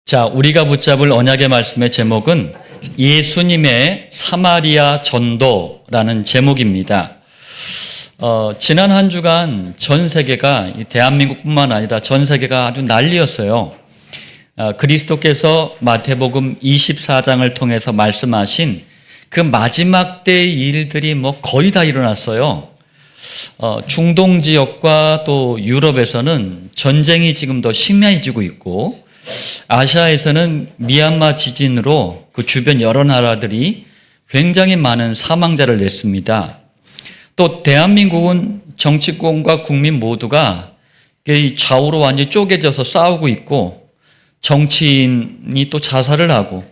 자, 우리가 붙잡을 언약의 말씀의 제목은 예수님의 사마리아 전도라는 제목입니다. 지난 한 주간 전 세계가, 대한민국뿐만 아니라 전 세계가 아주 난리였어요. 그리스도께서 마태복음 24장을 통해서 말씀하신 그 마지막 때의 일들이 거의 다 일어났어요. 중동 지역과 또 유럽에서는 전쟁이 지금 더 심해지고 있고, 아시아에서는 미얀마 지진으로 그 주변 여러 나라들이 굉장히 많은 사망자를 냈습니다. 또 대한민국은 정치권과 국민 모두가 좌우로 완전히 쪼개져서 싸우고 있고, 정치인이 또 자살을 하고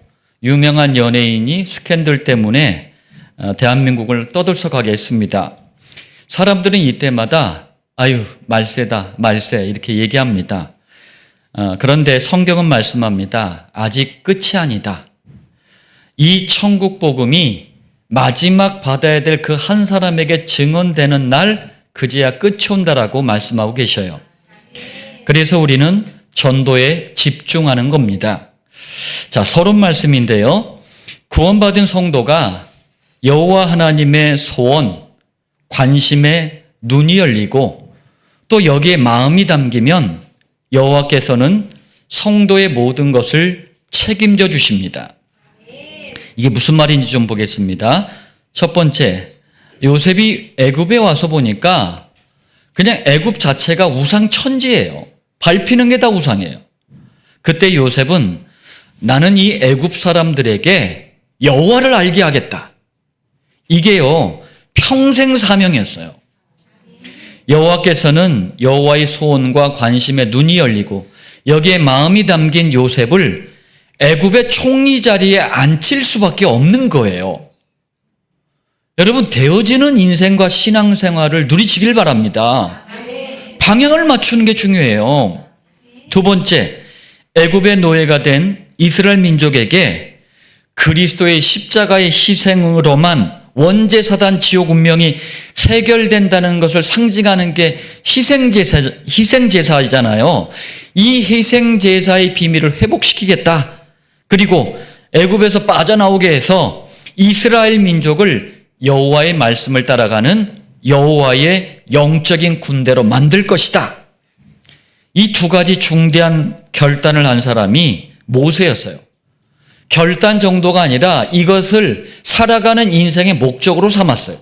유명한 연예인이 스캔들 때문에 대한민국을 떠들썩하게 했습니다. 사람들은 이때마다 아유 말세다 말세 이렇게 얘기합니다. 그런데 성경은 말씀합니다. 아직 끝이 아니다. 이 천국 복음이 마지막 받아야 될 그 한 사람에게 증언되는 날 그제야 끝이 온다라고 말씀하고 계셔요. 그래서 우리는 전도에 집중하는 겁니다. 자, 서론 말씀인데요. 구원받은 성도가 여호와 하나님의 소원, 관심에 눈이 열리고 또 여기에 마음이 담기면 여호와께서는 성도의 모든 것을 책임져 주십니다. 이게 무슨 말인지 좀 보겠습니다. 첫 번째, 요셉이 애굽에 와서 보니까 그냥 애굽 자체가 우상 천지예요. 밟히는 게 다 우상이에요. 그때 요셉은 나는 이 애굽 사람들에게 여호와를 알게 하겠다. 이게요, 평생 사명이었어요. 여호와께서는 여호와의 소원과 관심에 눈이 열리고 여기에 마음이 담긴 요셉을 애굽의 총리 자리에 앉힐 수밖에 없는 거예요. 여러분, 되어지는 인생과 신앙생활을 누리시길 바랍니다. 방향을 맞추는 게 중요해요. 두 번째, 애굽의 노예가 된 이스라엘 민족에게 그리스도의 십자가의 희생으로만 원죄사단 지옥 운명이 해결된다는 것을 상징하는 게 희생제사이잖아요. 이 희생제사의 비밀을 회복시키겠다. 그리고 애굽에서 빠져나오게 해서 이스라엘 민족을 여호와의 말씀을 따라가는 여호와의 영적인 군대로 만들 것이다. 이 두 가지 중대한 결단을 한 사람이 모세였어요. 결단 정도가 아니라 이것을 살아가는 인생의 목적으로 삼았어요.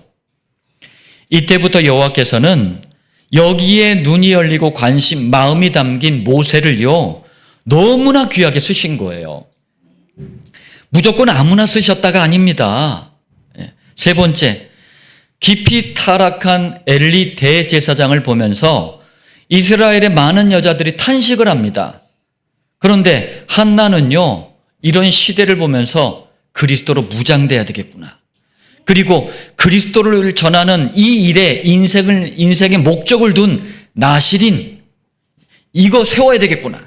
이때부터 여호와께서는 여기에 눈이 열리고 관심, 마음이 담긴 모세를요, 너무나 귀하게 쓰신 거예요. 무조건 아무나 쓰셨다가 아닙니다. 세 번째, 깊이 타락한 엘리 대제사장을 보면서 이스라엘의 많은 여자들이 탄식을 합니다. 그런데 한나는요, 이런 시대를 보면서 그리스도로 무장돼야 되겠구나. 그리고 그리스도를 전하는 이 일에 인생의 목적을 둔 나실인, 이거 세워야 되겠구나.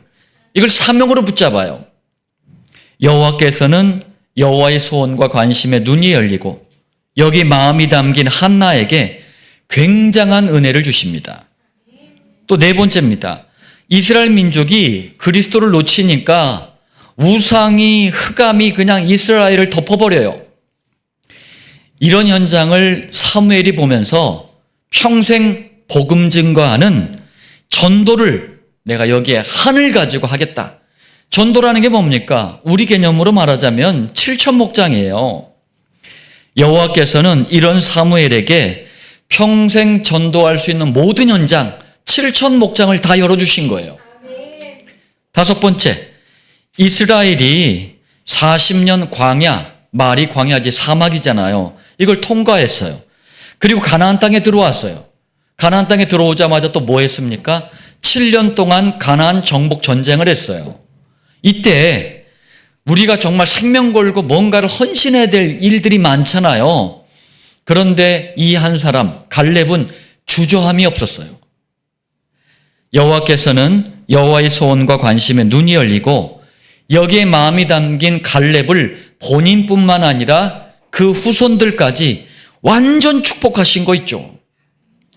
이걸 사명으로 붙잡아요. 여호와께서는 여호와의 소원과 관심에 눈이 열리고 여기 마음이 담긴 한나에게 굉장한 은혜를 주십니다. 또 네 번째입니다. 이스라엘 민족이 그리스도를 놓치니까 우상이, 흑암이 그냥 이스라엘을 덮어버려요. 이런 현장을 사무엘이 보면서 평생 복음 증거하는 전도를 내가 여기에 한을 가지고 하겠다. 전도라는 게 뭡니까? 우리 개념으로 말하자면 7천 목장이에요. 여호와께서는 이런 사무엘에게 평생 전도할 수 있는 모든 현장 7천 목장을 다 열어주신 거예요. 다섯 번째, 이스라엘이 40년 광야, 말이 광야지 사막이잖아요. 이걸 통과했어요. 그리고 가나안 땅에 들어왔어요. 가나안 땅에 들어오자마자 또 뭐 했습니까? 7년 동안 가나안 정복 전쟁을 했어요. 이때 우리가 정말 생명 걸고 뭔가를 헌신해야 될 일들이 많잖아요. 그런데 이 한 사람 갈렙은 주저함이 없었어요. 여호와께서는 여호와의 소원과 관심에 눈이 열리고 여기에 마음이 담긴 갈렙을 본인뿐만 아니라 그 후손들까지 완전 축복하신 거 있죠.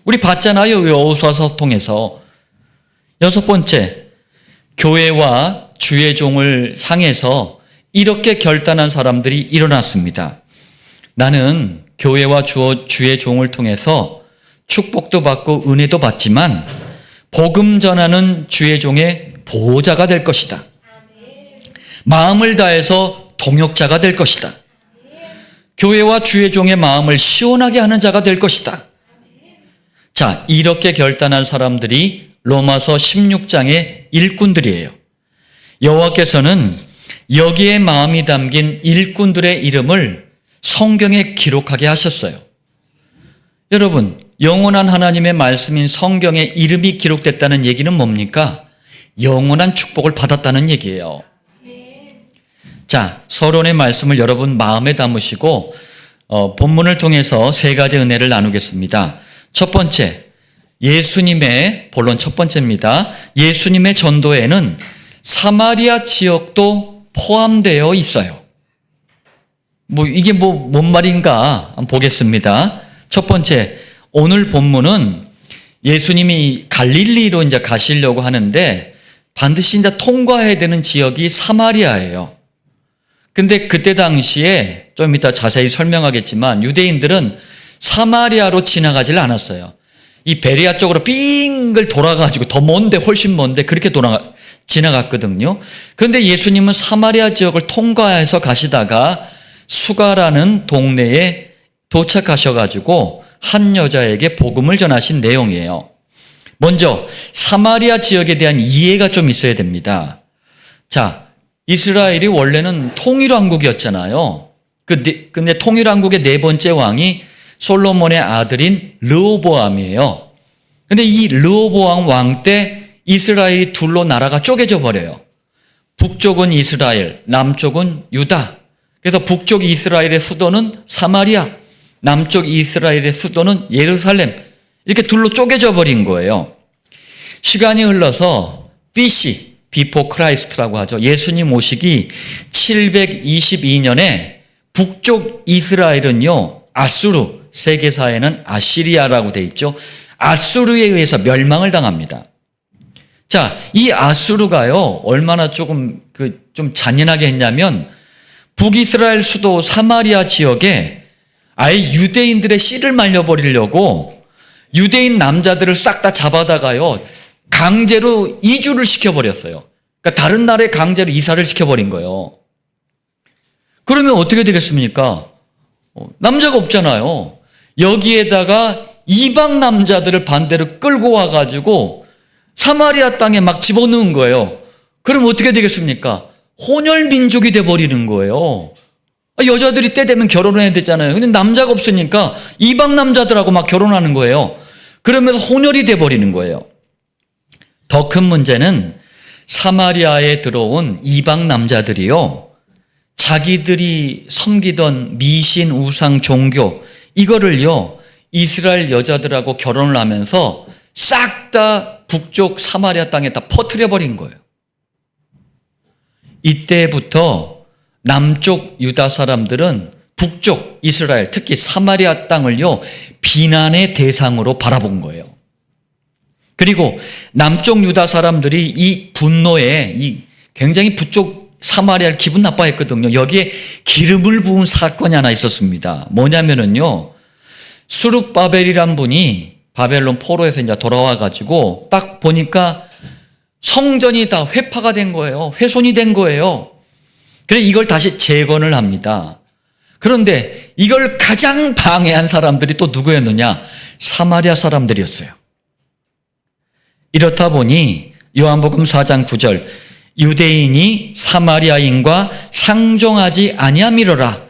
우리 봤잖아요. 여호수아서 통해서. 여섯 번째, 교회와 주의 종을 향해서 이렇게 결단한 사람들이 일어났습니다. 나는 교회와 주의 종을 통해서 축복도 받고 은혜도 받지만 복음 전하는 주의 종의 보호자가 될 것이다. 마음을 다해서 동역자가 될 것이다. 교회와 주의 종의 마음을 시원하게 하는 자가 될 것이다. 자, 이렇게 결단한 사람들이 로마서 16장의 일꾼들이에요. 여호와께서는 여기에 마음이 담긴 일꾼들의 이름을 성경에 기록하게 하셨어요. 여러분, 영원한 하나님의 말씀인 성경에 이름이 기록됐다는 얘기는 뭡니까? 영원한 축복을 받았다는 얘기예요. 자, 서론의 말씀을 여러분 마음에 담으시고 본문을 통해서 세 가지 은혜를 나누겠습니다. 첫 번째, 예수님의, 본론 첫 번째입니다. 예수님의 전도에는 사마리아 지역도 포함되어 있어요. 이게 뭔 말인가 한번 보겠습니다. 첫 번째, 오늘 본문은 예수님이 갈릴리로 이제 가시려고 하는데 반드시 이제 통과해야 되는 지역이 사마리아예요. 근데 그때 당시에 좀 이따 자세히 설명하겠지만 유대인들은 사마리아로 지나가질 않았어요. 이 베리아 쪽으로 빙글 돌아가지고 더 먼데, 훨씬 먼데 그렇게 지나갔거든요. 그런데 예수님은 사마리아 지역을 통과해서 가시다가 수가라는 동네에 도착하셔가지고 한 여자에게 복음을 전하신 내용이에요. 먼저 사마리아 지역에 대한 이해가 좀 있어야 됩니다. 자, 이스라엘이 원래는 통일왕국이었잖아요. 근데 통일왕국의 네 번째 왕이 솔로몬의 아들인 르호보암이에요. 근데 이 르호보암 왕 때 이스라엘이 둘로 나라가 쪼개져 버려요. 북쪽은 이스라엘, 남쪽은 유다. 그래서 북쪽 이스라엘의 수도는 사마리아, 남쪽 이스라엘의 수도는 예루살렘. 이렇게 둘로 쪼개져 버린 거예요. 시간이 흘러서 BC, Before Christ라고 하죠. 예수님 오시기 722년에 북쪽 이스라엘은요, 아수르, 세계사에는 아시리아라고 돼 있죠. 아수르에 의해서 멸망을 당합니다. 자, 이 아수르가요, 얼마나 좀 잔인하게 했냐면, 북이스라엘 수도 사마리아 지역에 아예 유대인들의 씨를 말려버리려고 유대인 남자들을 싹 다 잡아다가요, 강제로 이주를 시켜버렸어요. 그러니까 다른 나라에 강제로 이사를 시켜버린 거예요. 그러면 어떻게 되겠습니까? 남자가 없잖아요. 여기에다가 이방 남자들을 반대로 끌고 와가지고 사마리아 땅에 막 집어넣은 거예요. 그럼 어떻게 되겠습니까? 혼혈민족이 돼버리는 거예요. 여자들이 때 되면 결혼해야 되잖아요. 근데 남자가 없으니까 이방 남자들하고 막 결혼하는 거예요. 그러면서 혼혈이 돼버리는 거예요. 더 큰 문제는 사마리아에 들어온 이방 남자들이요, 자기들이 섬기던 미신, 우상, 종교, 이거를요, 이스라엘 여자들하고 결혼을 하면서 싹 다 북쪽 사마리아 땅에 다 퍼뜨려버린 거예요. 이때부터 남쪽 유다 사람들은 북쪽 이스라엘, 특히 사마리아 땅을요, 비난의 대상으로 바라본 거예요. 그리고 남쪽 유다 사람들이 이 분노에 굉장히 북쪽 사마리아를 기분 나빠했거든요. 여기에 기름을 부은 사건이 하나 있었습니다. 뭐냐면은요, 수룹바벨이란 분이 바벨론 포로에서 이제 돌아와가지고 딱 보니까 성전이 다 회파가 된 거예요. 훼손이 된 거예요. 그래서 이걸 다시 재건을 합니다. 그런데 이걸 가장 방해한 사람들이 또 누구였느냐? 사마리아 사람들이었어요. 이렇다 보니 요한복음 4장 9절, 유대인이 사마리아인과 상종하지 아니함이로라.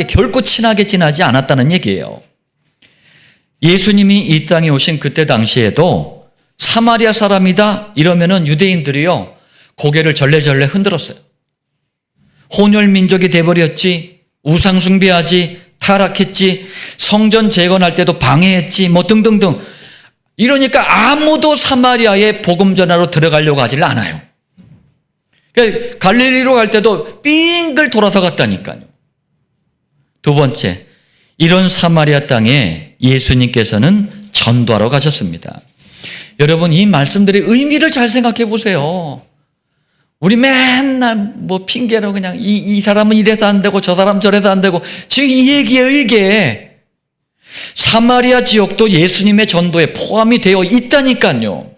결코 친하게 지나지 않았다는 얘기예요. 예수님이 이 땅에 오신 그때 당시에도 사마리아 사람이다 이러면은 유대인들이요, 고개를 절레절레 흔들었어요. 혼혈민족이 돼버렸지, 우상숭배하지, 타락했지, 성전 재건할 때도 방해했지, 뭐 등등등. 이러니까 아무도 사마리아에 복음 전하러 들어가려고 하질 않아요. 그러니까 갈릴리로 갈 때도 빙글 돌아서 갔다니까요. 두 번째, 이런 사마리아 땅에 예수님께서는 전도하러 가셨습니다. 여러분, 이 말씀들의 의미를 잘 생각해 보세요. 우리 맨날 뭐 핑계로 그냥 이 사람은 이래서 안 되고 저 사람 저래서 안 되고 지금 이 얘기예요, 이게. 사마리아 지역도 예수님의 전도에 포함이 되어 있다니까요.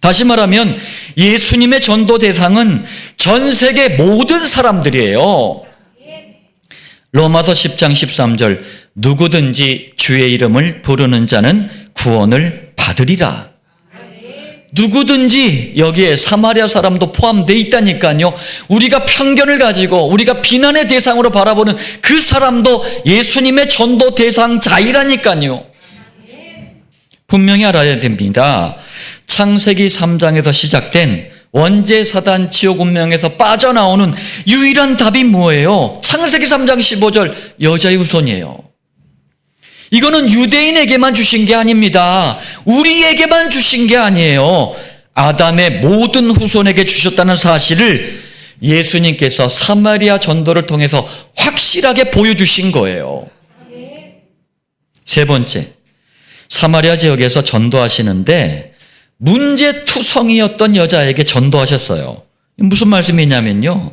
다시 말하면 예수님의 전도 대상은 전 세계 모든 사람들이에요. 로마서 10장 13절 누구든지 주의 이름을 부르는 자는 구원을 받으리라. 누구든지 여기에 사마리아 사람도 포함되어 있다니까요. 우리가 편견을 가지고 우리가 비난의 대상으로 바라보는 그 사람도 예수님의 전도 대상자이라니까요. 분명히 알아야 됩니다. 창세기 3장에서 시작된 원죄 사단 지옥 운명에서 빠져나오는 유일한 답이 뭐예요? 창세기 3장 15절 여자의 후손이에요. 이거는 유대인에게만 주신 게 아닙니다. 우리에게만 주신 게 아니에요. 아담의 모든 후손에게 주셨다는 사실을 예수님께서 사마리아 전도를 통해서 확실하게 보여주신 거예요. 세 번째, 사마리아 지역에서 전도하시는데 문제투성이었던 여자에게 전도하셨어요. 무슨 말씀이냐면요,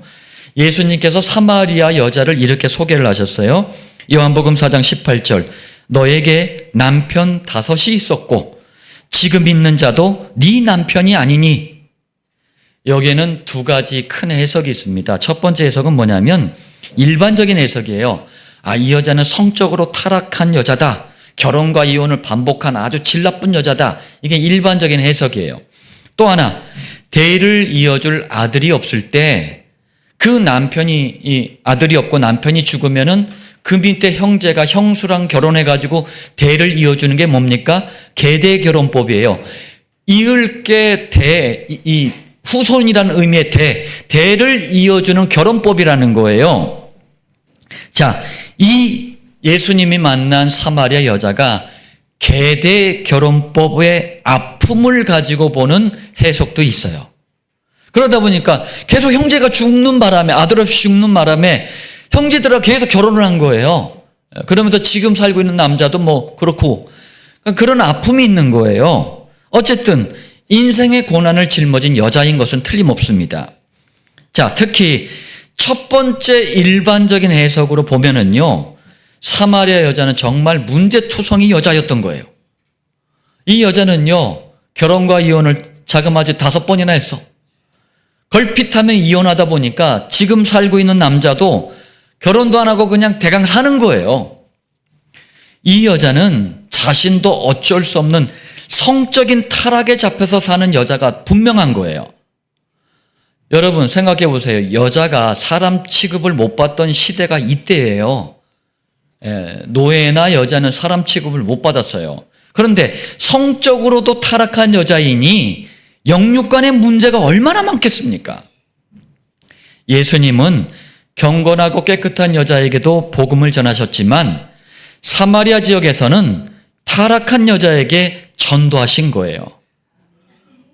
예수님께서 사마리아 여자를 이렇게 소개를 하셨어요. 요한복음 4장 18절 너에게 남편 5이 있었고 지금 있는 자도 네 남편이 아니니. 여기에는 두 가지 큰 해석이 있습니다. 첫 번째 해석은 뭐냐면 일반적인 해석이에요. 이 여자는 성적으로 타락한 여자다. 결혼과 이혼을 반복한 아주 질 나쁜 여자다. 이게 일반적인 해석이에요. 또 하나, 대를 이어줄 아들이 없을 때 그 남편이 아들이 없고 남편이 죽으면은 그 밑에 형제가 형수랑 결혼해가지고 대를 이어주는 게 뭡니까? 계대결혼법이에요. 이을 게 이 후손이라는 의미의 대를 이어주는 결혼법이라는 거예요. 자, 이 예수님이 만난 사마리아 여자가 계대결혼법의 아픔을 가지고 보는 해석도 있어요. 그러다 보니까 계속 형제가 죽는 바람에, 아들 없이 죽는 바람에 형제들하고 계속 결혼을 한 거예요. 그러면서 지금 살고 있는 남자도 뭐 그렇고 그런 아픔이 있는 거예요. 어쨌든 인생의 고난을 짊어진 여자인 것은 틀림없습니다. 자, 특히 첫 번째 일반적인 해석으로 보면은요, 사마리아 여자는 정말 문제투성이 여자였던 거예요. 이 여자는요, 결혼과 이혼을 자그마치 5번이나 했어. 걸핏하면 이혼하다 보니까 지금 살고 있는 남자도 결혼도 안 하고 그냥 대강 사는 거예요. 이 여자는 자신도 어쩔 수 없는 성적인 타락에 잡혀서 사는 여자가 분명한 거예요. 여러분 생각해 보세요. 여자가 사람 취급을 못 받던 시대가 이때예요. 노예나 여자는 사람 취급을 못 받았어요. 그런데 성적으로도 타락한 여자이니 영육간의 문제가 얼마나 많겠습니까? 예수님은 경건하고 깨끗한 여자에게도 복음을 전하셨지만 사마리아 지역에서는 타락한 여자에게 전도하신 거예요.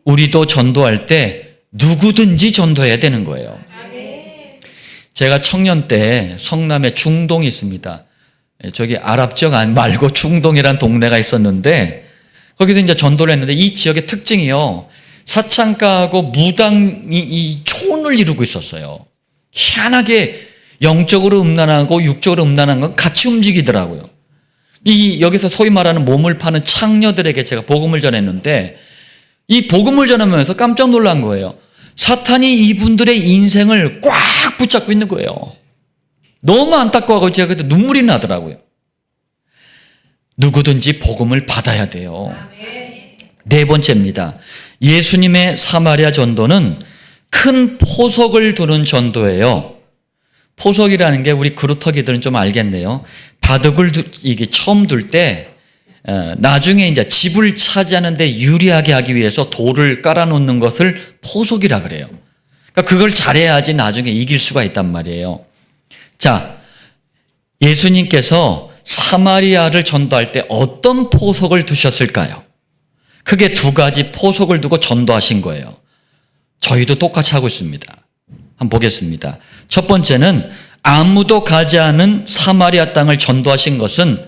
우리도 전도할 때 누구든지 전도해야 되는 거예요. 제가 청년 때 성남에 중동이 있습니다. 저기 아랍 지역 말고 중동이라는 동네가 있었는데 거기서 이제 전도를 했는데 이 지역의 특징이요, 사창가하고 무당이 이 촌을 이루고 있었어요. 희한하게 영적으로 음란하고 육적으로 음란한 건 같이 움직이더라고요. 여기서 소위 말하는 몸을 파는 창녀들에게 제가 복음을 전했는데 이 복음을 전하면서 깜짝 놀란 거예요. 사탄이 이분들의 인생을 꽉 붙잡고 있는 거예요. 너무 안타까워하고 제가 그때 눈물이 나더라고요. 누구든지 복음을 받아야 돼요. 네 번째입니다. 예수님의 사마리아 전도는 큰 포석을 두는 전도예요. 포석이라는 게 우리 그루터기들은 좀 알겠네요. 바둑을 이게 처음 둘 때 나중에 이제 집을 차지하는데 유리하게 하기 위해서 돌을 깔아놓는 것을 포석이라 그래요. 그러니까 그걸 잘해야지 나중에 이길 수가 있단 말이에요. 자, 예수님께서 사마리아를 전도할 때 어떤 포석을 두셨을까요? 크게 두 가지 포석을 두고 전도하신 거예요. 저희도 똑같이 하고 있습니다. 한번 보겠습니다. 첫 번째는 아무도 가지 않은 사마리아 땅을 전도하신 것은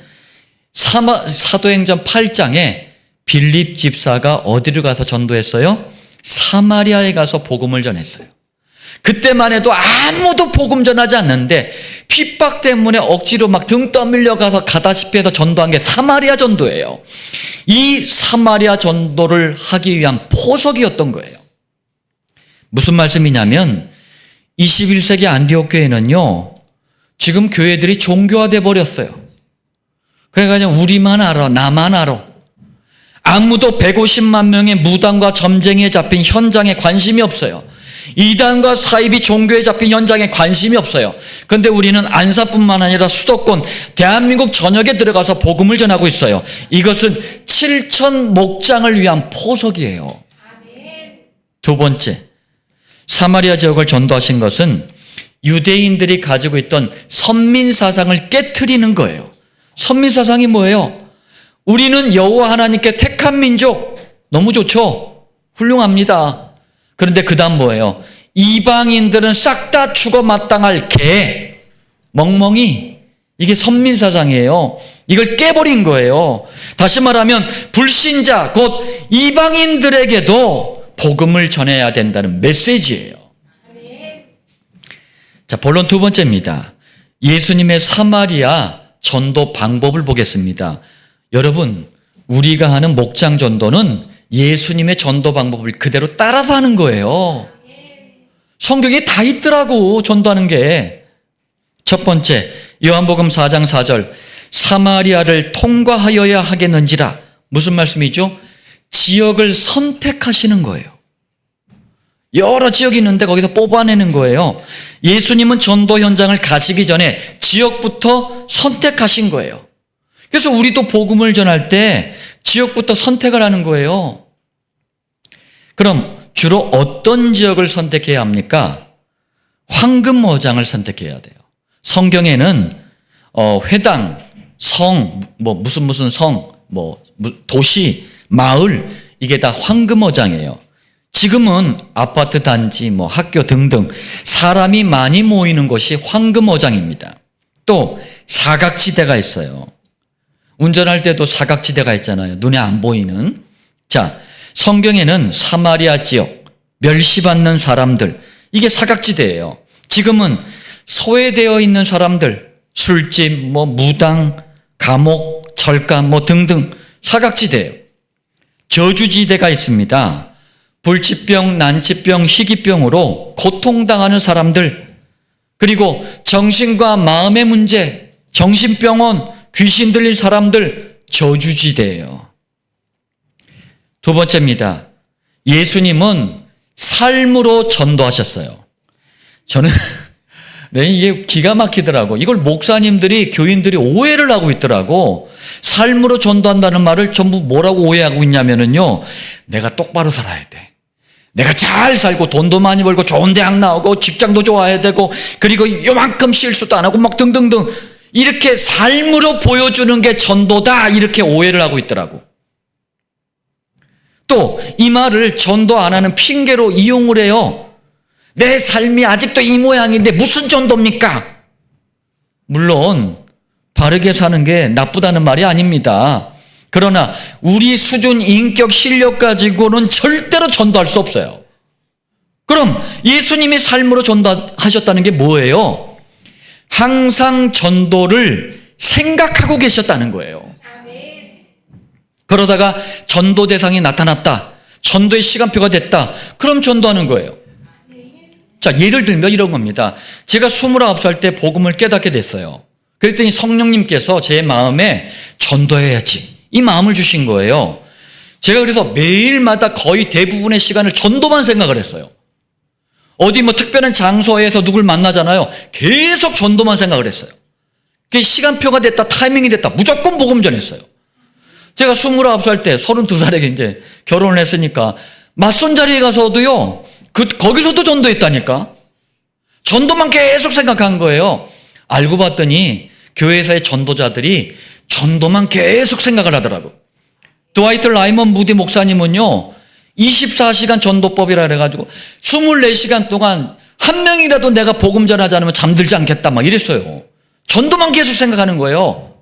사도행전 8장에 빌립 집사가 어디를 가서 전도했어요? 사마리아에 가서 복음을 전했어요. 그때만 해도 아무도 복음 전하지 않는데 핍박 때문에 억지로 막 등 떠밀려 가서 가다시피 해서 전도한 게 사마리아 전도예요. 이 사마리아 전도를 하기 위한 포석이었던 거예요. 무슨 말씀이냐면 21세기 안디옥 교회는요, 지금 교회들이 종교화돼 버렸어요. 그래가지고 우리만 알아, 나만 알아. 아무도 150만 명의 무당과 점쟁이에 잡힌 현장에 관심이 없어요. 이단과 사입이 종교에 잡힌 현장에 관심이 없어요. 그런데 우리는 안사뿐만 아니라 수도권 대한민국 전역에 들어가서 복음을 전하고 있어요. 이것은 7천 목장을 위한 포석이에요. 두 번째, 사마리아 지역을 전도하신 것은 유대인들이 가지고 있던 선민사상을 깨트리는 거예요. 선민사상이 뭐예요? 우리는 여호와 하나님께 택한 민족, 너무 좋죠? 훌륭합니다. 그런데 그 다음 뭐예요? 이방인들은 싹 다 죽어 마땅할 개, 멍멍이. 이게 선민사상이에요. 이걸 깨버린 거예요. 다시 말하면 불신자, 곧 이방인들에게도 복음을 전해야 된다는 메시지예요. 자, 본론 두 번째입니다. 예수님의 사마리아 전도 방법을 보겠습니다. 여러분, 우리가 하는 목장 전도는 예수님의 전도 방법을 그대로 따라서 하는 거예요. 성경에 다 있더라고, 전도하는 게. 첫 번째, 요한복음 4장 4절, 사마리아를 통과하여야 하겠는지라. 무슨 말씀이죠? 지역을 선택하시는 거예요. 여러 지역이 있는데 거기서 뽑아내는 거예요. 예수님은 전도 현장을 가시기 전에 지역부터 선택하신 거예요. 그래서 우리도 복음을 전할 때 지역부터 선택을 하는 거예요. 그럼 주로 어떤 지역을 선택해야 합니까? 황금어장을 선택해야 돼요. 성경에는 회당, 성, 무슨 성, 도시, 마을, 이게 다 황금어장이에요. 지금은 아파트 단지, 학교 등등 사람이 많이 모이는 곳이 황금어장입니다. 또 사각지대가 있어요. 운전할 때도 사각지대가 있잖아요. 눈에 안 보이는. 자, 성경에는 사마리아 지역, 멸시받는 사람들, 이게 사각지대예요. 지금은 소외되어 있는 사람들, 술집, 무당, 감옥, 절감, 등등 사각지대예요. 저주지대가 있습니다. 불치병, 난치병, 희귀병으로 고통당하는 사람들, 그리고 정신과 마음의 문제, 정신병원, 귀신 들린 사람들, 저주지대예요. 두 번째입니다. 예수님은 삶으로 전도하셨어요. 저는 이게 기가 막히더라고. 이걸 목사님들이, 교인들이 오해를 하고 있더라고. 삶으로 전도한다는 말을 전부 뭐라고 오해하고 있냐면요, 내가 똑바로 살아야 돼. 내가 잘 살고 돈도 많이 벌고 좋은 대학 나오고 직장도 좋아야 되고, 그리고 요만큼 실수도 안 하고 등등등, 이렇게 삶으로 보여주는 게 전도다, 이렇게 오해를 하고 있더라고. 또 이 말을 전도 안 하는 핑계로 이용을 해요. 내 삶이 아직도 이 모양인데 무슨 전도입니까? 물론 바르게 사는 게 나쁘다는 말이 아닙니다. 그러나 우리 수준, 인격, 실력 가지고는 절대로 전도할 수 없어요. 그럼 예수님이 삶으로 전도하셨다는 게 뭐예요? 항상 전도를 생각하고 계셨다는 거예요. 그러다가 전도 대상이 나타났다, 전도의 시간표가 됐다, 그럼 전도하는 거예요. 자, 예를 들면 이런 겁니다. 제가 29살 때 복음을 깨닫게 됐어요. 그랬더니 성령님께서 제 마음에 전도해야지, 이 마음을 주신 거예요. 제가 그래서 매일마다 거의 대부분의 시간을 전도만 생각을 했어요. 어디 특별한 장소에서 누굴 만나잖아요. 계속 전도만 생각을 했어요. 그게 시간표가 됐다, 타이밍이 됐다, 무조건 복음 전했어요. 제가 29살 때 32살에 이제 결혼을 했으니까 맞선 자리에 가서도요, 거기서도 전도했다니까. 전도만 계속 생각한 거예요. 알고 봤더니 교회에서의 전도자들이 전도만 계속 생각을 하더라고. 드와이트 라이먼 무디 목사님은요, 24시간 전도법이라 그래가지고 24시간 동안 한 명이라도 내가 복음 전하지 않으면 잠들지 않겠다, 막 이랬어요. 전도만 계속 생각하는 거예요.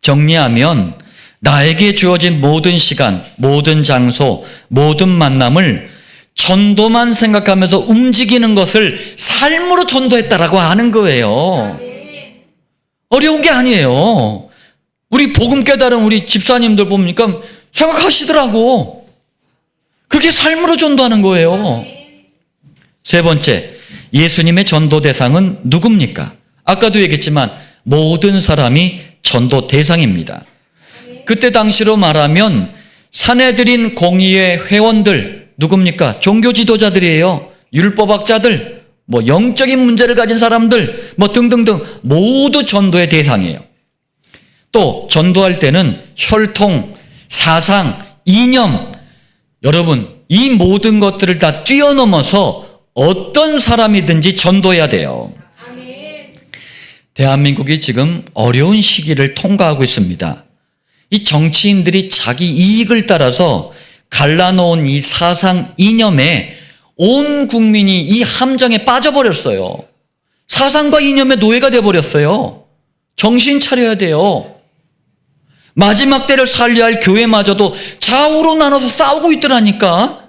정리하면 나에게 주어진 모든 시간, 모든 장소, 모든 만남을 전도만 생각하면서 움직이는 것을 삶으로 전도했다라고 하는 거예요. 어려운 게 아니에요. 우리 복음 깨달은 우리 집사님들 보니까 생각하시더라고. 그게 삶으로 전도하는 거예요. 세 번째, 예수님의 전도 대상은 누굽니까? 아까도 얘기했지만 모든 사람이 전도 대상입니다. 그때 당시로 말하면 산헤드린 공의회 회원들 누굽니까? 종교 지도자들이에요. 율법학자들, 영적인 문제를 가진 사람들, 등등등 모두 전도의 대상이에요. 또 전도할 때는 혈통, 사상, 이념, 여러분 이 모든 것들을 다 뛰어넘어서 어떤 사람이든지 전도해야 돼요. 대한민국이 지금 어려운 시기를 통과하고 있습니다. 이 정치인들이 자기 이익을 따라서 갈라놓은 이 사상 이념에 온 국민이 이 함정에 빠져버렸어요. 사상과 이념의 노예가 돼버렸어요. 정신 차려야 돼요. 마지막 때를 살려야 할 교회마저도 좌우로 나눠서 싸우고 있더라니까.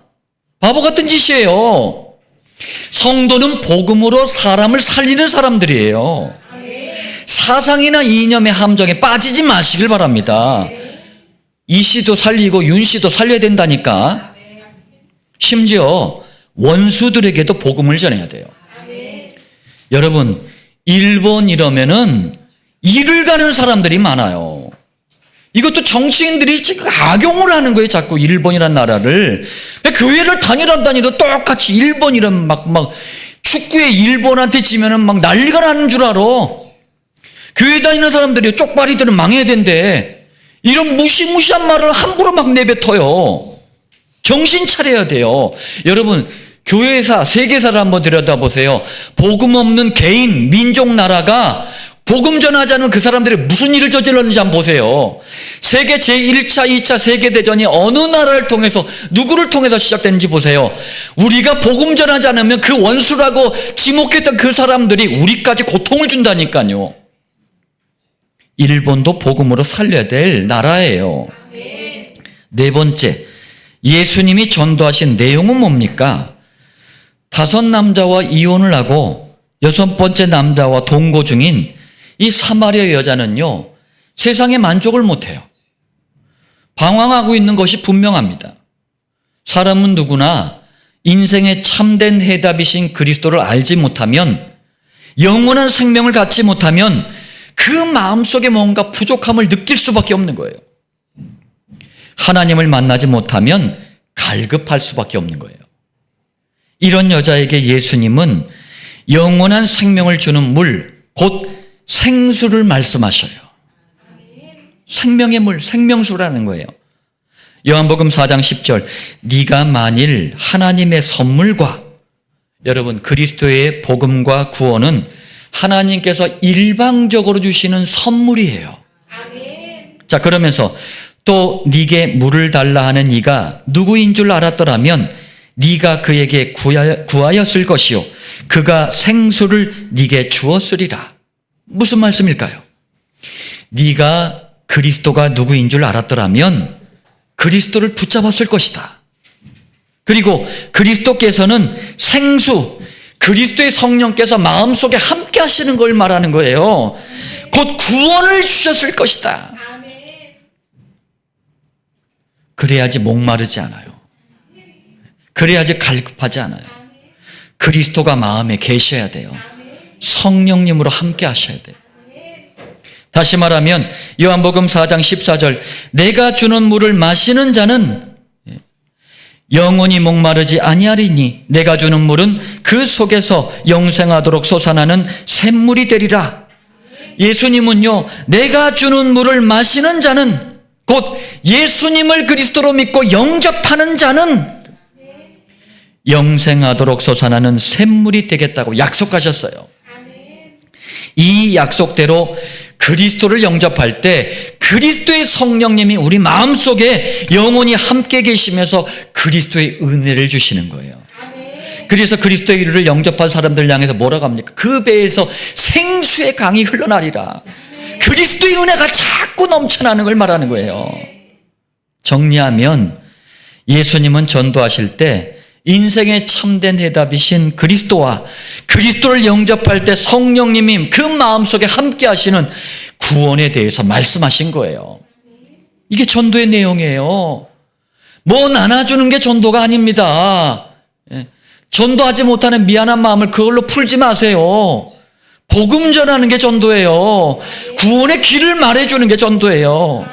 바보 같은 짓이에요. 성도는 복음으로 사람을 살리는 사람들이에요. 사상이나 이념의 함정에 빠지지 마시길 바랍니다. 이 씨도 살리고 윤 씨도 살려야 된다니까. 심지어 원수들에게도 복음을 전해야 돼요. 여러분, 일본 이러면은 일을 가는 사람들이 많아요. 이것도 정치인들이 지금 악용을 하는 거예요. 자꾸 일본이라는 나라를. 교회를 다니도 똑같이 일본이란 막 축구에 일본한테 지면은 막 난리가 나는 줄 알아. 교회 다니는 사람들이 쪽발이들은 망해야 된대. 이런 무시무시한 말을 함부로 막 내뱉어요. 정신 차려야 돼요. 여러분, 교회사, 세계사를 한번 들여다보세요. 복음 없는 개인, 민족, 나라가 복음 전하자는 그 사람들이 무슨 일을 저질렀는지 한번 보세요. 세계 제1차, 2차 세계대전이 어느 나라를 통해서, 누구를 통해서 시작됐는지 보세요. 우리가 복음 전하지 않으면 그 원수라고 지목했던 그 사람들이 우리까지 고통을 준다니까요. 일본도 복음으로 살려야 될 나라예요. 네 번째, 예수님이 전도하신 내용은 뭡니까? 5 남자와 이혼을 하고 6번째 남자와 동거 중인 이 사마리아 여자는요, 세상에 만족을 못해요. 방황하고 있는 것이 분명합니다. 사람은 누구나 인생의 참된 해답이신 그리스도를 알지 못하면, 영원한 생명을 갖지 못하면 그 마음속에 뭔가 부족함을 느낄 수밖에 없는 거예요. 하나님을 만나지 못하면 갈급할 수밖에 없는 거예요. 이런 여자에게 예수님은 영원한 생명을 주는 물, 곧 생수를 말씀하셔요. 생명의 물, 생명수라는 거예요. 요한복음 4장 10절, 네가 만일 하나님의 선물과, 여러분 그리스도의 복음과 구원은 하나님께서 일방적으로 주시는 선물이에요. 자, 그러면서 또 네게 물을 달라 하는 이가 누구인 줄 알았더라면 네가 그에게 구하였을 것이요 그가 생수를 네게 주었으리라. 무슨 말씀일까요? 네가 그리스도가 누구인 줄 알았더라면 그리스도를 붙잡았을 것이다. 그리고 그리스도께서는 생수, 그리스도의 성령께서 마음속에 함께 하시는 걸 말하는 거예요. 곧 구원을 주셨을 것이다. 그래야지 목마르지 않아요. 그래야지 갈급하지 않아요. 그리스도가 마음에 계셔야 돼요. 성령님으로 함께 하셔야 돼요. 다시 말하면 요한복음 4장 14절, 내가 주는 물을 마시는 자는 영원히 목마르지 아니하리니 내가 주는 물은 그 속에서 영생하도록 솟아나는 샘물이 되리라. 예수님은요, 내가 주는 물을 마시는 자는, 곧 예수님을 그리스도로 믿고 영접하는 자는 영생하도록 솟아나는 샘물이 되겠다고 약속하셨어요. 이 약속대로 그리스도를 영접할 때 그리스도의 성령님이 우리 마음속에 영원히 함께 계시면서 그리스도의 은혜를 주시는 거예요. 그래서 그리스도의 이름을 영접한 사람들 향해서 뭐라고 합니까? 그 배에서 생수의 강이 흘러나리라. 그리스도의 은혜가 자꾸 넘쳐나는 걸 말하는 거예요. 정리하면 예수님은 전도하실 때 인생의 참된 해답이신 그리스도와 그리스도를 영접할 때 성령님이 그 마음속에 함께 하시는 구원에 대해서 말씀하신 거예요. 이게 전도의 내용이에요. 뭐 나눠주는 게 전도가 아닙니다. 전도하지 못하는 미안한 마음을 그걸로 풀지 마세요. 복음 전하는 게 전도예요. 구원의 길을 말해주는 게 전도예요.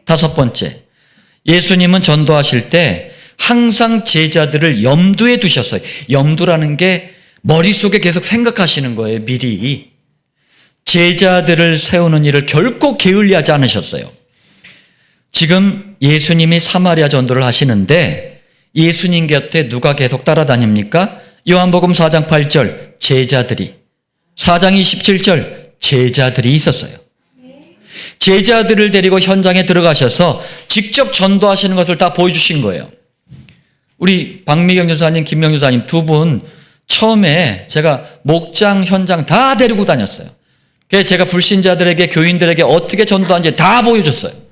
다섯 번째, 예수님은 전도하실 때 항상 제자들을 염두에 두셨어요. 염두라는 게 머릿속에 계속 생각하시는 거예요. 미리. 제자들을 세우는 일을 결코 게을리하지 않으셨어요. 지금 예수님이 사마리아 전도를 하시는데 예수님 곁에 누가 계속 따라다닙니까? 요한복음 4장 8절 제자들이, 4장 27절 제자들이 있었어요. 제자들을 데리고 현장에 들어가셔서 직접 전도하시는 것을 다 보여주신 거예요. 우리 박미경 교사님, 김명주 교사님 두 분 처음에 제가 목장, 현장 다 데리고 다녔어요. 그래서 제가 불신자들에게, 교인들에게 어떻게 전도하는지 다 보여줬어요.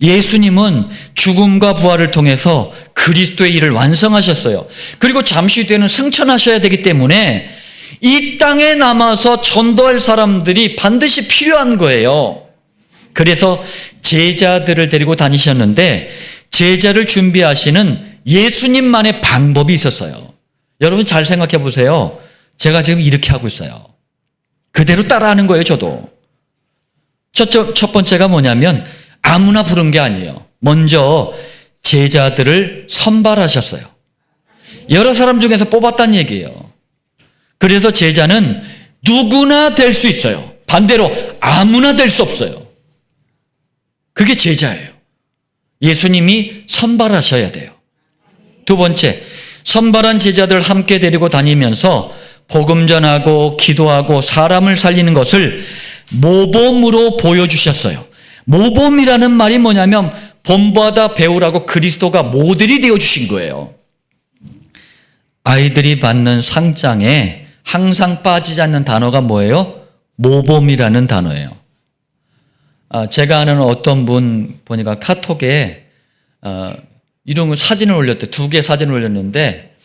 예수님은 죽음과 부활을 통해서 그리스도의 일을 완성하셨어요. 그리고 잠시 뒤에는 승천하셔야 되기 때문에 이 땅에 남아서 전도할 사람들이 반드시 필요한 거예요. 그래서 제자들을 데리고 다니셨는데 제자를 준비하시는 예수님만의 방법이 있었어요. 여러분 잘 생각해 보세요. 제가 지금 이렇게 하고 있어요. 그대로 따라하는 거예요, 저도. 첫 번째가 뭐냐면 아무나 부른 게 아니에요. 먼저 제자들을 선발하셨어요. 여러 사람 중에서 뽑았다는 얘기예요. 그래서 제자는 누구나 될 수 있어요. 반대로 아무나 될 수 없어요. 그게 제자예요. 예수님이 선발하셔야 돼요. 두 번째, 선발한 제자들 함께 데리고 다니면서 복음 전하고 기도하고 사람을 살리는 것을 모범으로 보여주셨어요. 모범이라는 말이 뭐냐면 본보다 배우라고 그리스도가 모델이 되어주신 거예요. 아이들이 받는 상장에 항상 빠지지 않는 단어가 뭐예요? 모범이라는 단어예요. 제가 아는 어떤 분 보니까 카톡에 이런 사진을 올렸대. 2개 사진을 올렸는데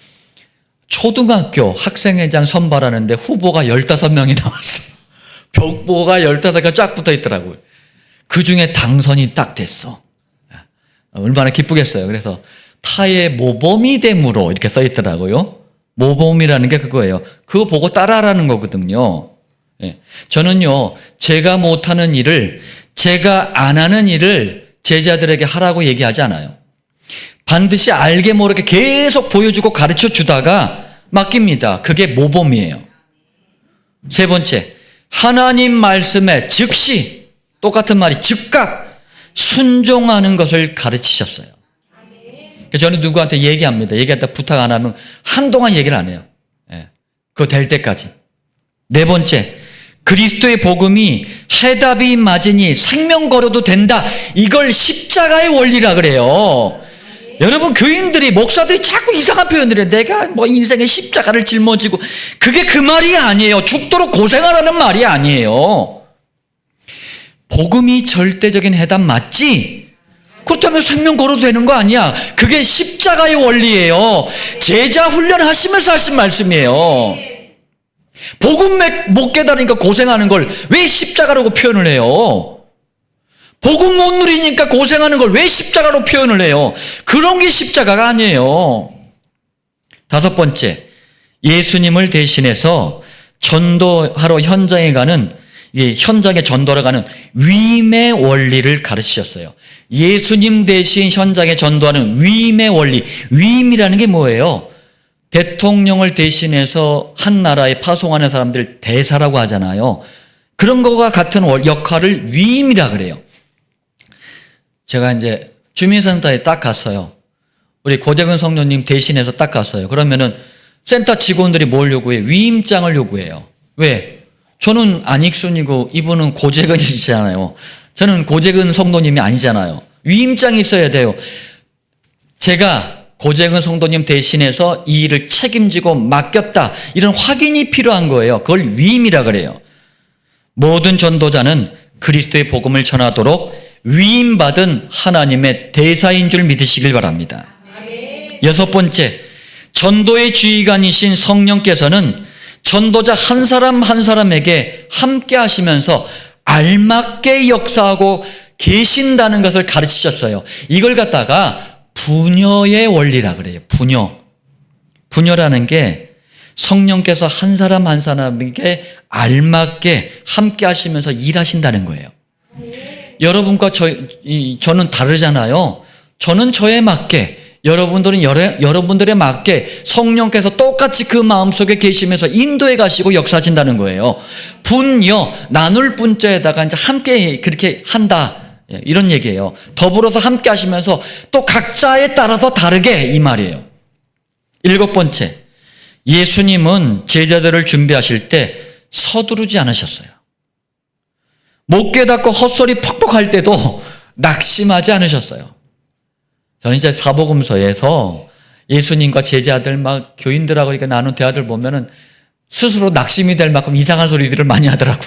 초등학교 학생회장 선발하는데 후보가 15명이 나왔어요. 벽보가 15개가 쫙 붙어 있더라고요. 그 중에 당선이 딱 됐어. 얼마나 기쁘겠어요. 그래서 타의 모범이 됨으로 이렇게 써 있더라고요. 모범이라는 게 그거예요. 그거 보고 따라하라는 거거든요. 저는요, 제가 못하는 일을, 제가 안 하는 일을 제자들에게 하라고 얘기하지 않아요. 반드시 알게 모르게 계속 보여주고 가르쳐 주다가 맡깁니다. 그게 모범이에요. 세 번째, 하나님 말씀에 즉시, 똑같은 말이 즉각 순종하는 것을 가르치셨어요. 저는 누구한테 얘기합니다. 얘기할 때 부탁 안 하면 한동안 얘기를 안 해요. 그거 될 때까지. 네 번째, 그리스도의 복음이 해답이 맞으니 생명 걸어도 된다. 이걸 십자가의 원리라 그래요. 여러분, 교인들이, 목사들이 자꾸 이상한 표현을 해요. 내가 뭐 인생의 십자가를 짊어지고, 그게 그 말이 아니에요. 죽도록 고생하라는 말이 아니에요. 복음이 절대적인 해답 맞지? 그렇다면 생명 걸어도 되는 거 아니야. 그게 십자가의 원리예요. 제자 훈련하시면서 하신 말씀이에요. 복음 못 깨달으니까 고생하는 걸 왜 십자가라고 표현을 해요? 복음 못 누리니까 고생하는 걸 왜 십자가로 표현을 해요? 그런 게 십자가가 아니에요. 다섯 번째, 예수님을 대신해서 전도하러 현장에 가는, 현장에 전도하러 가는 위임의 원리를 가르치셨어요. 예수님 대신 현장에 전도하는 위임의 원리. 위임이라는 게 뭐예요? 대통령을 대신해서 한 나라에 파송하는 사람들 대사라고 하잖아요. 그런 것과 같은 역할을 위임이라 그래요. 제가 이제 주민센터에 딱 갔어요. 우리 고재근 성도님 대신해서 딱 갔어요. 그러면은 센터 직원들이 뭘 요구해요? 위임장을 요구해요. 왜? 저는 안익순이고 이분은 고재근이시잖아요. 저는 고재근 성도님이 아니잖아요. 위임장이 있어야 돼요. 제가 고재근 성도님 대신해서 이 일을 책임지고 맡겼다. 이런 확인이 필요한 거예요. 그걸 위임이라 그래요. 모든 전도자는 그리스도의 복음을 전하도록 위임받은 하나님의 대사인 줄 믿으시길 바랍니다. 6번째, 전도의 지휘관이신 성령께서는 전도자 한 사람 한 사람에게 함께 하시면서 알맞게 역사하고 계신다는 것을 가르치셨어요. 이걸 갖다가 부녀의 원리라 그래요. 부녀라는 게 성령께서 한 사람 한 사람에게 알맞게 함께 하시면서 일하신다는 거예요. 여러분과 저는 다르잖아요. 저는 저에 맞게, 여러분들은 여러분들에 맞게 성령께서 똑같이 그 마음속에 계시면서 인도해 가시고 역사하신다는 거예요. 분여, 나눌 분자에다가 이제 함께 그렇게 한다, 이런 얘기예요. 더불어서 함께 하시면서 또 각자에 따라서 다르게, 이 말이에요. 7번째, 예수님은 제자들을 준비하실 때 서두르지 않으셨어요. 못 깨닫고 헛소리 퍽퍽 할 때도 낙심하지 않으셨어요. 저는 이제 사복음서에서 예수님과 제자들 막 교인들하고 이렇게 나눈 대화들 보면은 스스로 낙심이 될 만큼 이상한 소리들을 많이 하더라고.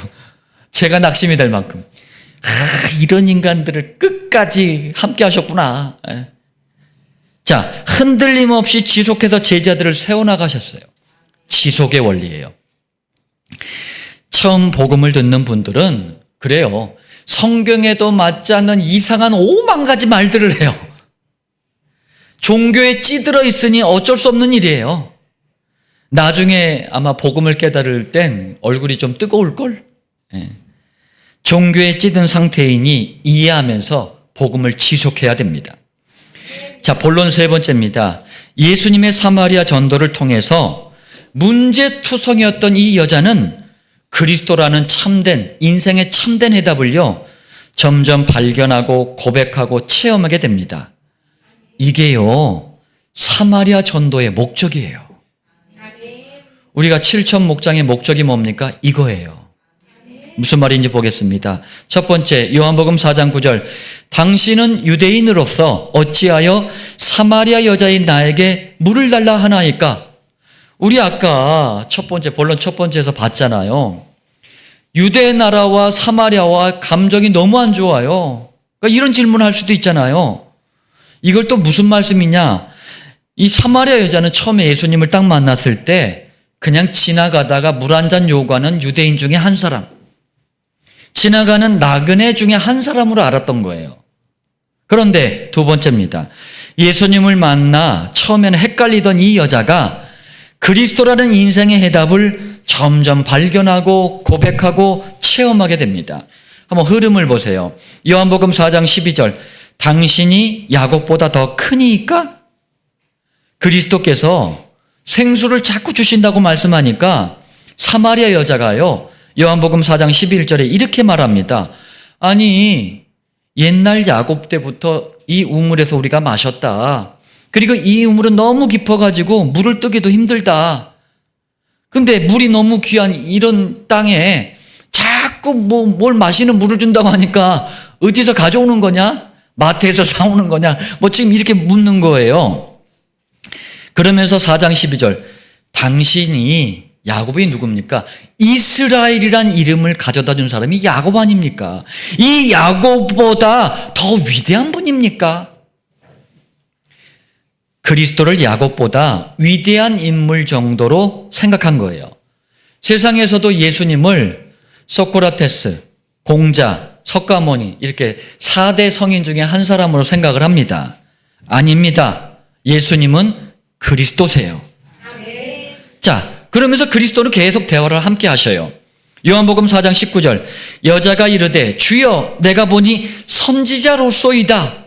제가 낙심이 될 만큼. 이런 인간들을 끝까지 함께 하셨구나. 자, 흔들림 없이 지속해서 제자들을 세워나가셨어요. 지속의 원리예요. 처음 복음을 듣는 분들은 그래요. 성경에도 맞지 않는 이상한 5만 가지 말들을 해요. 종교에 찌들어 있으니 어쩔 수 없는 일이에요. 나중에 아마 복음을 깨달을 땐 얼굴이 좀 뜨거울걸? 종교에 찌든 상태이니 이해하면서 복음을 지속해야 됩니다. 자, 본론 3번째입니다. 예수님의 사마리아 전도를 통해서 문제투성이었던 이 여자는 그리스도라는 참된, 인생의 참된 해답을요, 점점 발견하고 고백하고 체험하게 됩니다. 이게요, 사마리아 전도의 목적이에요. 우리가 7천 목장의 목적이 뭡니까? 이거예요. 무슨 말인지 보겠습니다. 첫 번째, 요한복음 4장 9절. 당신은 유대인으로서 어찌하여 사마리아 여자인 나에게 물을 달라 하나이까? 우리 아까 본론 첫 번째에서 봤잖아요. 유대 나라와 사마리아와 감정이 너무 안 좋아요. 그러니까 이런 질문을 할 수도 있잖아요. 이걸 또 무슨 말씀이냐? 이 사마리아 여자는 처음에 예수님을 딱 만났을 때 그냥 지나가다가 물 한 잔 요구하는 유대인 중에 한 사람, 지나가는 나그네 중에 한 사람으로 알았던 거예요. 그런데 두 번째입니다. 예수님을 만나 처음에는 헷갈리던 이 여자가 그리스도라는 인생의 해답을 점점 발견하고 고백하고 체험하게 됩니다. 한번 흐름을 보세요. 요한복음 4장 12절. 당신이 야곱보다 더 크니까? 그리스도께서 생수를 자꾸 주신다고 말씀하니까 사마리아 여자가요, 요한복음 4장 11절에 이렇게 말합니다. 아니, 옛날 야곱 때부터 이 우물에서 우리가 마셨다. 그리고 이 우물은 너무 깊어가지고 물을 뜨기도 힘들다. 근데 물이 너무 귀한 이런 땅에 자꾸 뭘 마시는 물을 준다고 하니까 어디서 가져오는 거냐? 마트에서 사오는 거냐? 지금 이렇게 묻는 거예요. 그러면서 4장 12절. 당신이, 야곱이 누굽니까? 이스라엘이란 이름을 가져다 준 사람이 야곱 아닙니까? 이 야곱보다 더 위대한 분입니까? 그리스도를 야곱보다 위대한 인물 정도로 생각한 거예요. 세상에서도 예수님을 소크라테스, 공자, 석가모니 이렇게 4대 성인 중에 한 사람으로 생각을 합니다. 아닙니다. 예수님은 그리스도세요. 자, 그러면서 그리스도는 계속 대화를 함께 하셔요. 요한복음 4장 19절. 여자가 이르되 주여 내가 보니 선지자로소이다.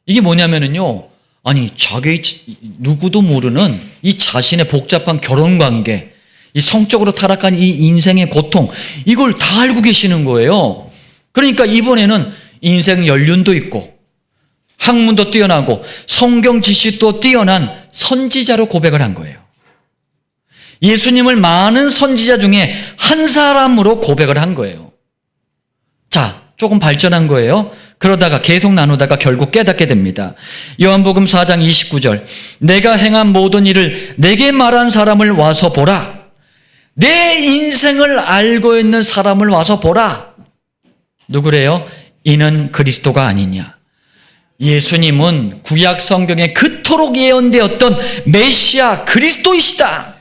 이게 뭐냐면은요, 아니 자기 누구도 모르는 이 자신의 복잡한 결혼관계, 이 성적으로 타락한 이 인생의 고통, 이걸 다 알고 계시는 거예요. 그러니까 이번에는 인생 연륜도 있고 학문도 뛰어나고 성경 지식도 뛰어난 선지자로 고백을 한 거예요. 예수님을 많은 선지자 중에 한 사람으로 고백을 한 거예요. 자, 조금 발전한 거예요. 그러다가 계속 나누다가 결국 깨닫게 됩니다. 요한복음 4장 29절. 내가 행한 모든 일을 내게 말한 사람을 와서 보라. 내 인생을 알고 있는 사람을 와서 보라. 누구래요? 이는 그리스도가 아니냐. 예수님은 구약 성경에 그토록 예언되었던 메시아 그리스도이시다.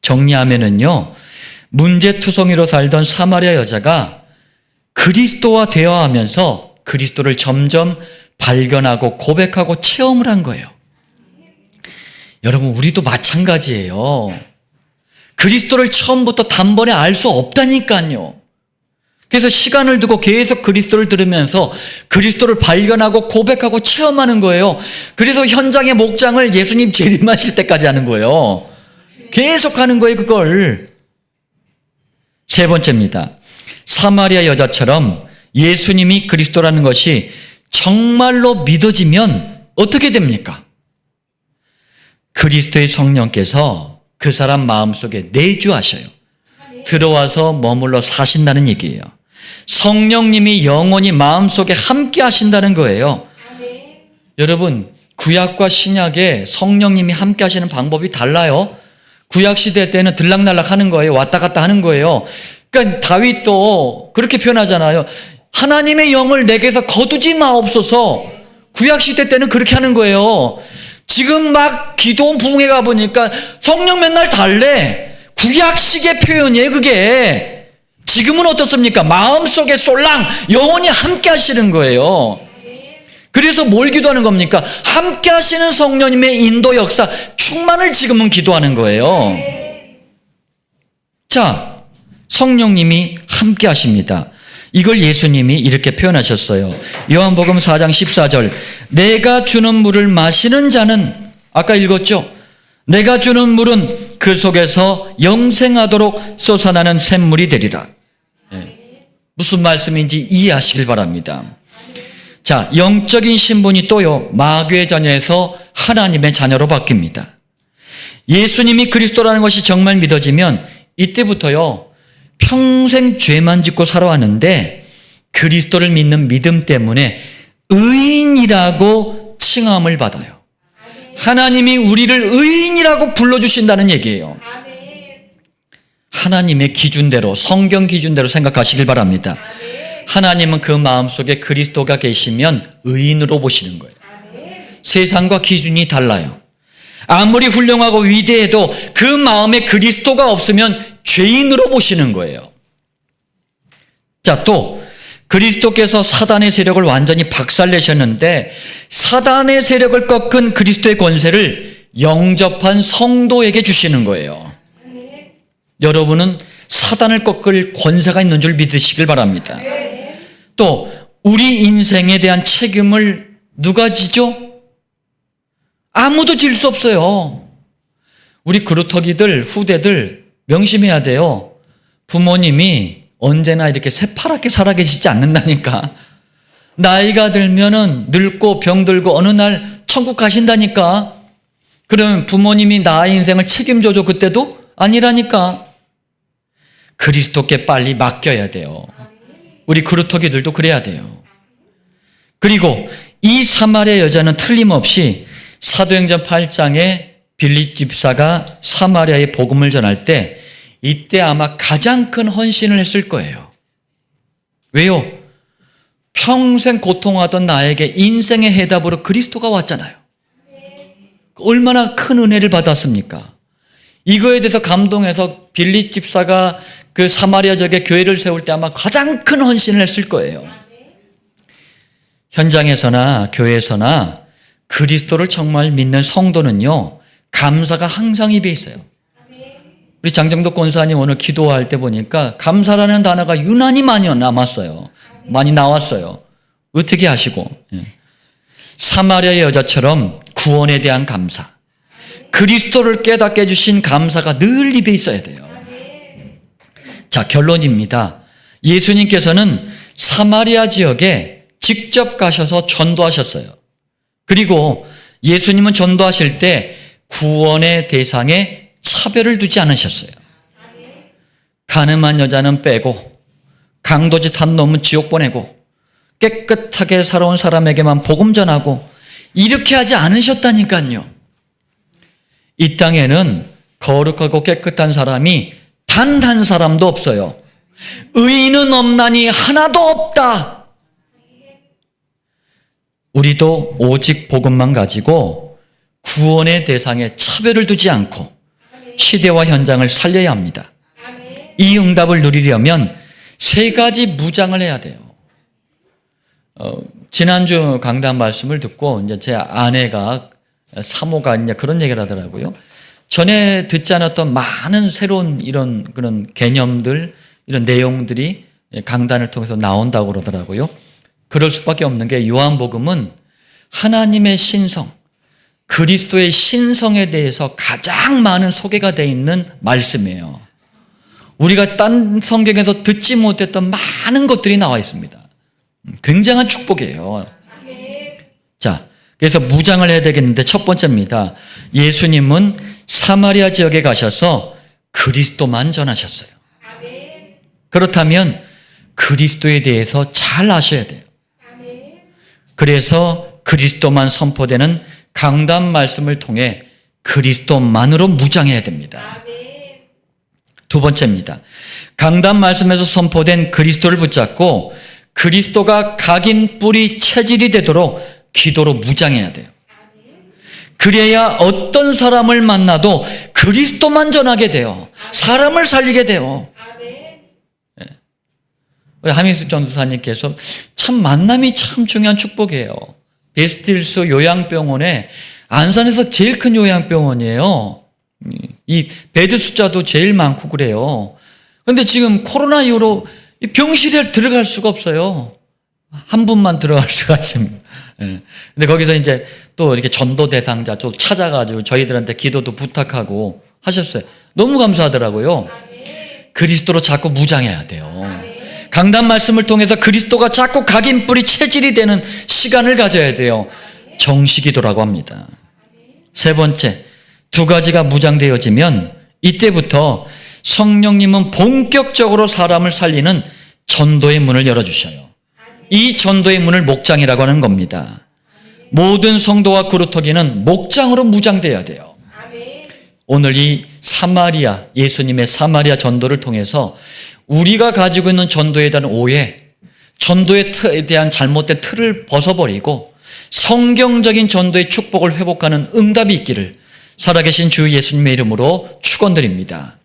정리하면은요, 문제투성이로 살던 사마리아 여자가 그리스도와 대화하면서 그리스도를 점점 발견하고 고백하고 체험을 한 거예요. 여러분, 우리도 마찬가지예요. 그리스도를 처음부터 단번에 알 수 없다니까요. 그래서 시간을 두고 계속 그리스도를 들으면서 그리스도를 발견하고 고백하고 체험하는 거예요. 그래서 현장의 목장을 예수님 재림하실 때까지 하는 거예요. 계속 하는 거예요, 그걸. 세 번째입니다. 사마리아 여자처럼 예수님이 그리스도라는 것이 정말로 믿어지면 어떻게 됩니까? 그리스도의 성령께서 그 사람 마음속에 내주하셔요. 들어와서 머물러 사신다는 얘기예요. 성령님이 영원히 마음속에 함께 하신다는 거예요. 여러분, 구약과 신약에 성령님이 함께 하시는 방법이 달라요. 구약 시대 때는 들락날락 하는 거예요. 왔다 갔다 하는 거예요. 그러니까 다윗도 그렇게 표현하잖아요. 하나님의 영을 내게서 거두지 마옵소서. 구약 시대 때는 그렇게 하는 거예요. 지금 막 기도원 부흥회 가보니까 성령 맨날 달래. 구약식의 표현이에요, 그게. 지금은 어떻습니까? 마음속에 쏠랑 영원히 함께 하시는 거예요. 그래서 뭘 기도하는 겁니까? 함께 하시는 성령님의 인도 역사 충만을 지금은 기도하는 거예요. 자, 성령님이 함께 하십니다. 이걸 예수님이 이렇게 표현하셨어요. 요한복음 4장 14절. 내가 주는 물을 마시는 자는, 아까 읽었죠? 내가 주는 물은 그 속에서 영생하도록 솟아나는 샘물이 되리라. 무슨 말씀인지 이해하시길 바랍니다. 자, 영적인 신분이 또요, 마귀의 자녀에서 하나님의 자녀로 바뀝니다. 예수님이 그리스도라는 것이 정말 믿어지면 이때부터요, 평생 죄만 짓고 살아왔는데 그리스도를 믿는 믿음 때문에 의인이라고 칭함을 받아요. 하나님이 우리를 의인이라고 불러주신다는 얘기예요. 하나님의 기준대로, 성경 기준대로 생각하시길 바랍니다. 하나님은 그 마음속에 그리스도가 계시면 의인으로 보시는 거예요. 세상과 기준이 달라요. 아무리 훌륭하고 위대해도 그 마음에 그리스도가 없으면 죄인으로 보시는 거예요. 자, 또 그리스도께서 사단의 세력을 완전히 박살내셨는데 사단의 세력을 꺾은 그리스도의 권세를 영접한 성도에게 주시는 거예요. 여러분은 사단을 꺾을 권세가 있는 줄 믿으시길 바랍니다. 또 우리 인생에 대한 책임을 누가 지죠? 아무도 질 수 없어요. 우리 그루터기들, 후대들 명심해야 돼요. 부모님이 언제나 이렇게 새파랗게 살아계시지 않는다니까. 나이가 들면은 늙고 병들고 어느 날 천국 가신다니까. 그러면 부모님이 나의 인생을 책임져줘 그때도? 아니라니까. 그리스도께 빨리 맡겨야 돼요. 우리 그루터기들도 그래야 돼요. 그리고 이 사마리아 여자는 틀림없이 사도행전 8장에 빌립 집사가 사마리아에 복음을 전할 때 이때 아마 가장 큰 헌신을 했을 거예요. 왜요? 평생 고통하던 나에게 인생의 해답으로 그리스도가 왔잖아요. 얼마나 큰 은혜를 받았습니까? 이거에 대해서 감동해서 빌립 집사가 그 사마리아 지역에 교회를 세울 때 아마 가장 큰 헌신을 했을 거예요. 현장에서나 교회에서나 그리스도를 정말 믿는 성도는요, 감사가 항상 입에 있어요. 우리 장정덕 권사님 오늘 기도할 때 보니까 감사라는 단어가 유난히 많이 남았어요. 많이 나왔어요. 어떻게 하시고. 사마리아 여자처럼 구원에 대한 감사, 그리스도를 깨닫게 해주신 감사가 늘 입에 있어야 돼요. 자, 결론입니다. 예수님께서는 사마리아 지역에 직접 가셔서 전도하셨어요. 그리고 예수님은 전도하실 때 구원의 대상에 차별을 두지 않으셨어요. 가늠한 여자는 빼고 강도짓 한 놈은 지옥 보내고 깨끗하게 살아온 사람에게만 복음 전하고 이렇게 하지 않으셨다니까요. 이 땅에는 거룩하고 깨끗한 사람이 단 한 사람도 없어요. 의인은 없나니 하나도 없다. 우리도 오직 복음만 가지고 구원의 대상에 차별을 두지 않고 시대와 현장을 살려야 합니다. 이 응답을 누리려면 세 가지 무장을 해야 돼요. 지난주 강단 말씀을 듣고 이제 제 아내가 사모가 이제 그런 얘기를 하더라고요. 전에 듣지 않았던 많은 새로운 이런 그런 개념들, 이런 내용들이 강단을 통해서 나온다고 그러더라고요. 그럴 수밖에 없는 게 요한복음은 하나님의 신성, 그리스도의 신성에 대해서 가장 많은 소개가 되어 있는 말씀이에요. 우리가 딴 성경에서 듣지 못했던 많은 것들이 나와 있습니다. 굉장한 축복이에요. 자, 그래서 무장을 해야 되겠는데 첫 번째입니다. 예수님은 사마리아 지역에 가셔서 그리스도만 전하셨어요. 그렇다면 그리스도에 대해서 잘 아셔야 돼요. 그래서 그리스도만 선포되는 강단 말씀을 통해 그리스도만으로 무장해야 됩니다. 두 번째입니다. 강단 말씀에서 선포된 그리스도를 붙잡고 그리스도가 각인 뿌리 체질이 되도록 기도로 무장해야 돼요. 그래야 어떤 사람을 만나도 그리스도만 전하게 돼요. 사람을 살리게 돼요. 우리 하민숙 전도사님께서 참 만남이 참 중요한 축복이에요. 베스트힐스 요양병원에 안산에서 제일 큰 요양병원이에요. 이 베드 숫자도 제일 많고 그래요. 그런데 지금 코로나 이후로 병실에 들어갈 수가 없어요. 한 분만 들어갈 수가 있습니다. 근데 거기서 이제 또 이렇게 전도 대상자 또 찾아가지고 저희들한테 기도도 부탁하고 하셨어요. 너무 감사하더라고요. 그리스도로 자꾸 무장해야 돼요. 강단 말씀을 통해서 그리스도가 자꾸 각인 뿌리 체질이 되는 시간을 가져야 돼요. 정식기도라고 합니다. 세 번째, 두 가지가 무장되어지면 이때부터 성령님은 본격적으로 사람을 살리는 전도의 문을 열어주셔요. 이 전도의 문을 목장이라고 하는 겁니다. 모든 성도와 그루터기는 목장으로 무장돼야 돼요. 오늘 이 사마리아, 예수님의 사마리아 전도를 통해서 우리가 가지고 있는 전도에 대한 오해, 전도에 대한 잘못된 틀을 벗어버리고 성경적인 전도의 축복을 회복하는 응답이 있기를 살아계신 주 예수님의 이름으로 축원드립니다.